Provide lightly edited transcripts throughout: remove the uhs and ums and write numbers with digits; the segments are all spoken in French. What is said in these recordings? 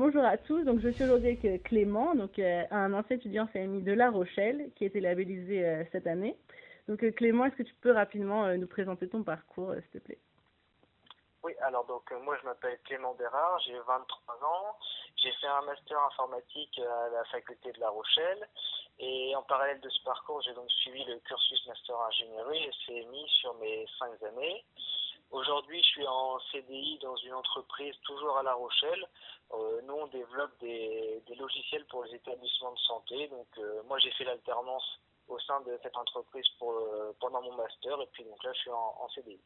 bonjour à tous. Donc, je suis aujourd'hui avec Clément, un ancien étudiant en CMI de La Rochelle qui a été labellisé cette année. Clément, est-ce que tu peux rapidement nous présenter ton parcours, s'il te plaît? Oui, alors moi je m'appelle Clément Bérard, j'ai 23 ans, j'ai fait un master informatique à la faculté de La Rochelle et en parallèle de ce parcours j'ai donc suivi le cursus master ingénierie et CMI sur mes 5 années. Aujourd'hui je suis en CDI dans une entreprise toujours à La Rochelle. Nous on développe des logiciels pour les établissements de santé, moi j'ai fait l'alternance au sein de cette entreprise pendant mon master et puis donc là je suis en CDI.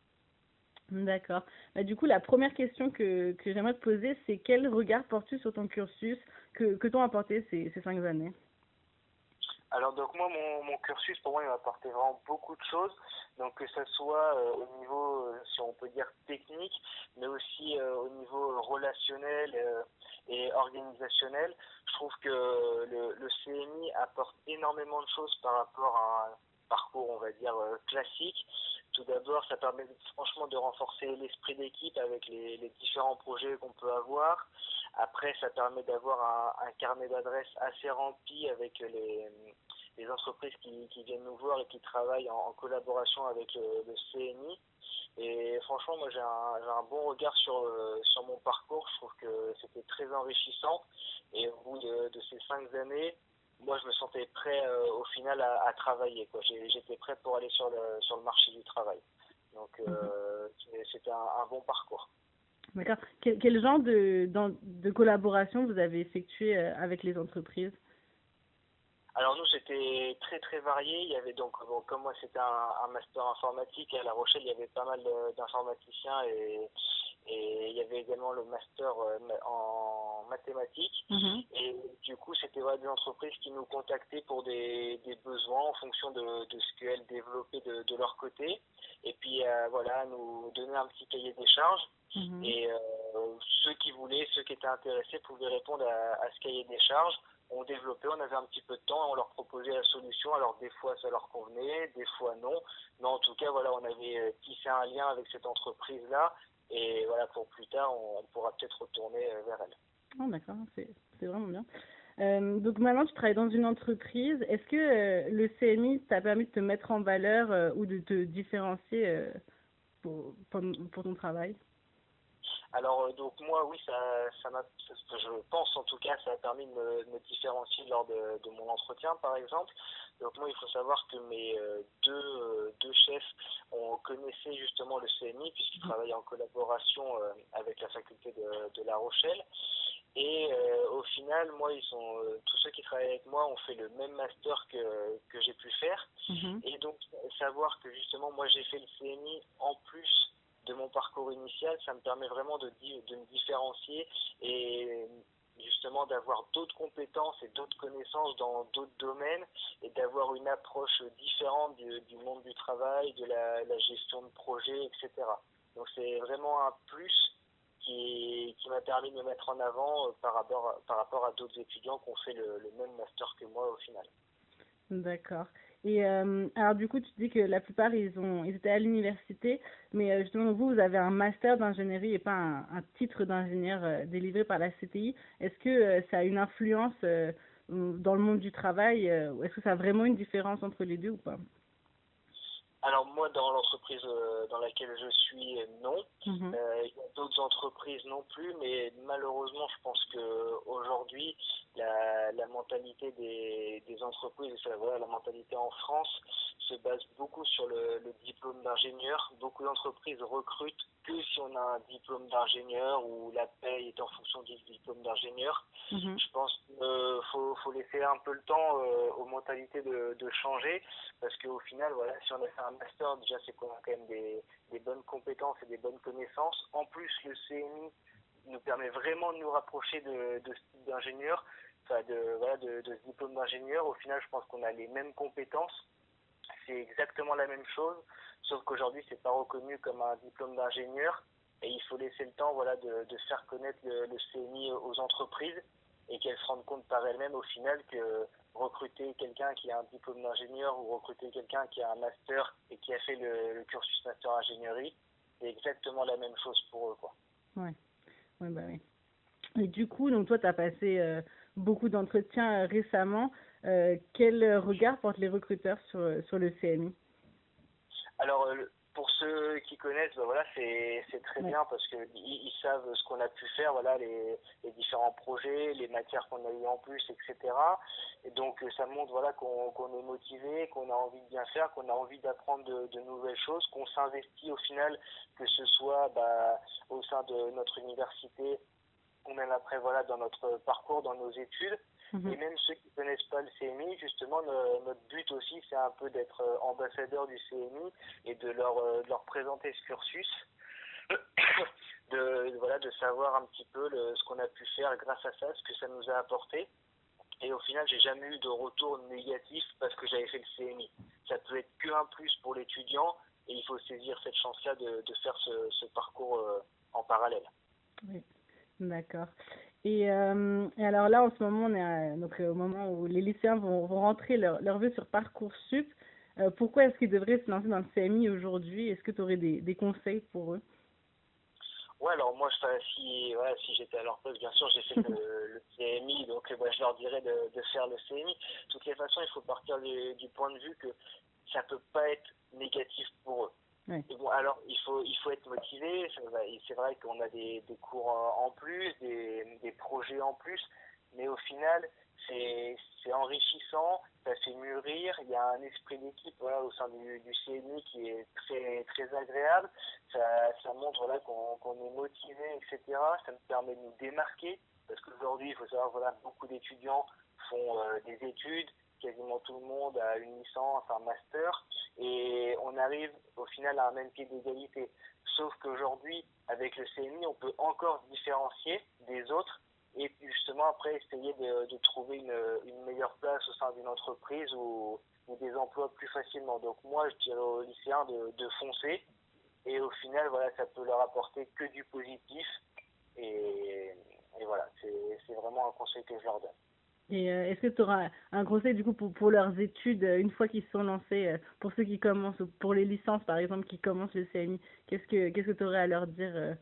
D'accord. Du coup, la première question que j'aimerais te poser, c'est quel regard portes-tu sur ton cursus que t'ont apporté ces 5 années? Alors moi mon cursus pour moi il m'a apporté vraiment beaucoup de choses, donc que ce soit au niveau si on peut dire technique, mais aussi au niveau relationnel et organisationnel. Je trouve que le CMI apporte énormément de choses par rapport à un parcours on va dire classique. Tout d'abord ça permet franchement de renforcer l'esprit d'équipe avec les différents projets qu'on peut avoir. Après, ça permet d'avoir un carnet d'adresses assez rempli avec les entreprises qui viennent nous voir et qui travaillent en collaboration avec le CNI. Et franchement, moi, j'ai un bon regard sur mon parcours. Je trouve que c'était très enrichissant. Et au bout de ces 5 années, moi, je me sentais prêt au final à travailler, quoi. J'étais prêt pour aller sur le marché du travail. C'était un bon parcours. D'accord. Quel genre de collaboration vous avez effectué avec les entreprises? Alors nous c'était très très varié. Il y avait comme moi c'était un master informatique à La Rochelle, il y avait pas mal d'informaticiens et il y avait également le master en mathématiques. Et du coup c'était des entreprises qui nous contactaient pour des besoins en fonction de ce qu'elles développaient de leur côté. Et puis nous donner un petit cahier des charges. Et ceux qui voulaient, ceux qui étaient intéressés pouvaient répondre à ce cahier des charges. On développait, on avait un petit peu de temps et on leur proposait la solution. Alors des fois ça leur convenait, des fois non. Mais en tout cas, on avait tissé un lien avec cette entreprise-là. Et pour plus tard, on pourra peut-être retourner vers elle. Oh, d'accord, c'est vraiment bien. Donc maintenant, tu travailles dans une entreprise. Est-ce que le CMI t'a permis de te mettre en valeur ou de te différencier pour ton travail? Alors moi oui je pense en tout cas ça a permis de me différencier lors de mon entretien par exemple. Donc moi il faut savoir que mes deux chefs connaissaient justement le CMI puisqu'ils travaillaient en collaboration avec la faculté de La Rochelle. Et au final, moi, tous ceux qui travaillent avec moi ont fait le même master que j'ai pu faire. Et donc, savoir que justement, moi, j'ai fait le CMI en plus de mon parcours initial, ça me permet vraiment de me différencier et justement d'avoir d'autres compétences et d'autres connaissances dans d'autres domaines et d'avoir une approche différente du monde du travail, de la gestion de projet, etc. Donc, c'est vraiment un plus qui m'a permis de me mettre en avant par rapport à d'autres étudiants qui ont fait le même master que moi au final. D'accord. Et alors du coup, tu dis que la plupart, ils étaient à l'université, mais justement, vous avez un master d'ingénierie et pas un titre d'ingénieur délivré par la CTI. Est-ce que ça a une influence dans le monde du travail? Est-ce que ça a vraiment une différence entre les deux ou pas? Alors moi, dans l'entreprise dans laquelle je suis, non. Il y a d'autres entreprises non plus, mais malheureusement, je pense qu'aujourd'hui, la mentalité des entreprises, la mentalité en France se base beaucoup sur le diplôme d'ingénieur. Beaucoup d'entreprises recrutent que si on a un diplôme d'ingénieur ou la paye est en fonction du diplôme d'ingénieur. Je pense qu'il faut laisser un peu le temps aux mentalités de changer parce qu'au final, si on a fait un master, déjà c'est qu'on a quand même des bonnes compétences et des bonnes connaissances. En plus, le CMI nous permet vraiment de nous rapprocher de ce type d'ingénieur, de ce diplôme d'ingénieur. Au final, je pense qu'on a les mêmes compétences. C'est exactement la même chose, sauf qu'aujourd'hui, c'est pas reconnu comme un diplôme d'ingénieur. Et il faut laisser le temps de faire connaître le CMI aux entreprises et qu'elles se rendent compte par elles-mêmes au final que recruter quelqu'un qui a un diplôme d'ingénieur ou recruter quelqu'un qui a un master et qui a fait le cursus master ingénierie, c'est exactement la même chose pour eux, quoi. Ouais, bah oui. Et du coup, donc toi, tu as passé beaucoup d'entretiens récemment. Quel regard portent les recruteurs sur le CMI? Alors, pour ceux qui connaissent, ben voilà, c'est très bien parce que ils savent ce qu'on a pu faire, voilà, les différents projets, les matières qu'on a eu en plus, etc. Et donc, ça montre, voilà, qu'on est motivé, qu'on a envie de bien faire, qu'on a envie d'apprendre de nouvelles choses, qu'on s'investit au final, que ce soit au sein de notre université ou même après, voilà, dans notre parcours, dans nos études. Et même ceux qui ne connaissent pas le CMI, justement, notre but aussi, c'est un peu d'être ambassadeur du CMI et de leur présenter ce cursus, de savoir un petit peu ce qu'on a pu faire grâce à ça, ce que ça nous a apporté. Et au final, j'ai jamais eu de retour négatif parce que j'avais fait le CMI. Ça peut être qu'un plus pour l'étudiant et il faut saisir cette chance-là de faire ce parcours en parallèle. Oui, d'accord. Et alors là, en ce moment, on est donc au moment où les lycéens vont rentrer leur vœu sur Parcoursup. Pourquoi est-ce qu'ils devraient se lancer dans le CMI aujourd'hui? Est-ce que tu aurais des conseils pour eux? Ouais, alors moi, si j'étais à leur place, bien sûr, j'ai fait le CMI, donc je leur dirais de faire le CMI. De toutes les façons, il faut partir du point de vue que ça peut pas être négatif pour eux. Ouais. Et bon, alors, il faut être motivé. C'est vrai qu'on a des cours en plus, des projets en plus, mais au final, c'est enrichissant, ça fait mûrir. Il y a un esprit d'équipe, voilà, au sein du CMI qui est très, très agréable. Ça montre, voilà, qu'on est motivé, etc. Ça nous permet de nous démarquer, parce qu'aujourd'hui, il faut savoir, voilà, beaucoup d'étudiants font des études, quasiment tout le monde a une licence, un master, et on arrive au final à un même pied d'égalité. Sauf qu'aujourd'hui, avec le CMI, on peut encore se différencier des autres et justement après essayer de trouver une meilleure place au sein d'une entreprise ou des emplois plus facilement. Donc moi, je dirais aux lycéens de foncer et au final, voilà, ça peut leur apporter que du positif et voilà, c'est vraiment un conseil que je leur donne. Et est-ce que tu auras un conseil du coup pour leurs études une fois qu'ils se sont lancés, pour ceux qui commencent, ou pour les licences par exemple qui commencent le CMI, qu'est-ce que tu aurais à leur dire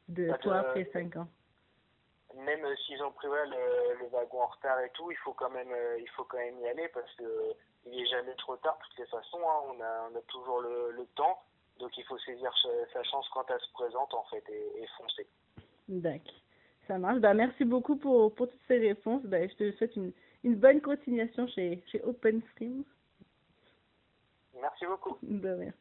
de toi après 5 ans? Même s'ils ont pris voilà, le wagon en retard et tout, il faut quand même y aller parce que il est jamais trop tard de toutes les façons, hein, on a toujours le temps, donc il faut saisir sa chance quand elle se présente en fait et foncer. D'accord, ça marche. Bah, merci beaucoup pour toutes ces réponses. Bah, je te souhaite une bonne continuation chez OpenStream. Merci beaucoup. Bah, merci.